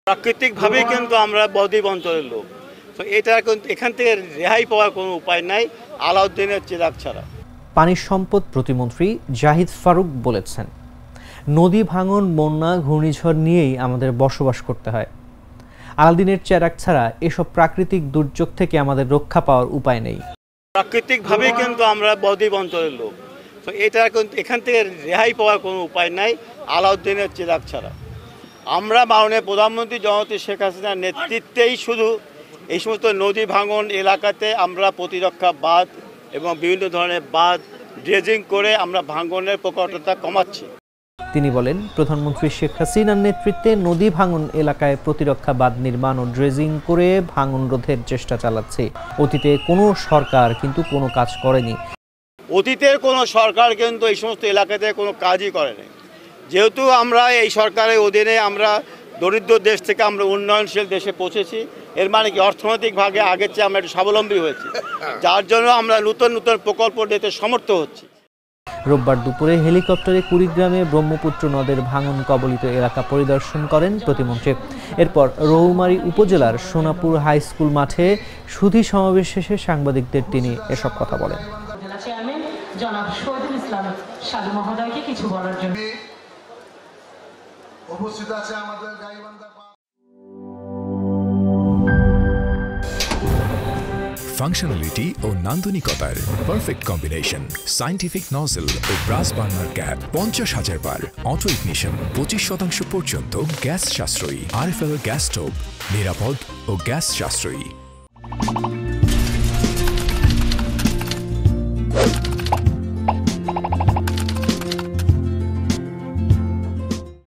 প্রাকৃতিকভাবেই কিন্তু আমরা বদ্বীপ অঞ্চলের লোক, তো এটা কিন্তু এখান থেকে রেহাই পাওয়ার কোনো উপায় নাই আলাউদ্দিনের চিরাগ ছাড়া। পানি সম্পদ প্রতিমন্ত্রী জাহিদ ফারুক বলেছেন, নদী ভাঙন, বন্যা, ঘূর্ণিঝড় নিয়েই আমাদের বসবাস করতে হয়। আলাউদ্দিনের চেরাগ ছাড়া এসব প্রাকৃতিক দুর্যোগ থেকে আমাদের রক্ষা পাওয়ার উপায় নেই। প্রাকৃতিকভাবেই কিন্তু আমরা বদ্বীপ অঞ্চলের লোক, তো এটা কিন্তু এখান থেকে রেহাই পাওয়ার কোনো উপায় নাই আলাউদ্দিনের চিরাগ ছাড়া। আমরা মাননীয় প্রধানমন্ত্রী জননেত্রী শেখ হাসিনার নেতৃত্বেই শুধু এই সমস্ত নদী ভাঙন এলাকাতে আমরা প্রতিরক্ষা বাঁধ এবং বিভিন্ন ধরনের বাঁধ ড্রেজিং করে আমরা ভাঙনের প্রকটতা কমাচ্ছি। তিনি বলেন, প্রধানমন্ত্রী শেখ হাসিনার নেতৃত্বে নদী ভাঙন এলাকায় প্রতিরক্ষা বাঁধ নির্মাণ ও ড্রেজিং করে ভাঙন রোধের চেষ্টা চালাচ্ছে। অতীতে কোনো সরকার কিন্তু কোনো কাজ করেনি। অতীতের কোনো সরকার কিন্তু এই সমস্ত এলাকাতে কোনো কাজই করেনি। যেহেতু আমরা এই সরকারের অধীনে আমরা দরিদ্র দেশ থেকে আমরা উন্নয়নশীল দেশে পৌঁছেছি, এর মানে কি অর্থনৈতিকভাবে আগের চেয়ে আমরা একটু স্বাবলম্বী হয়েছি, যার জন্য আমরা নতুন নতুন প্রকল্প নিতে সমর্থ হচ্ছি। রোববার দুপুরে হেলিকপ্টারে কুড়িগ্রামে ব্রহ্মপুত্র নদের ভাঙন কবলিত এলাকা পরিদর্শন করেন প্রতিমন্ত্রী। এরপর রৌমারী উপজেলার সোনাপুর হাই স্কুল মাঠে সুধী সমাবেশ শেষে সাংবাদিকদের তিনি এসব কথা বলেন। জনাব শহীদুল ইসলাম সাধু মহোদয়কে কিছু বলার জন্য উপস্থিত আছে আমাদের গাইবান্ধা। ফাংশনালিটি ও নান্দনিকতার পারফেক্ট কম্বিনেশন, সায়েন্টিফিক নজল ও ব্রাস বার্নার ক্যাপ, 50,000 বার অটো ইগনিশন, 25% পর্যন্ত গ্যাস সাশ্রয়ী, RFL গ্যাস স্টোভ, নিরাপদ ও গ্যাস সাশ্রয়ী।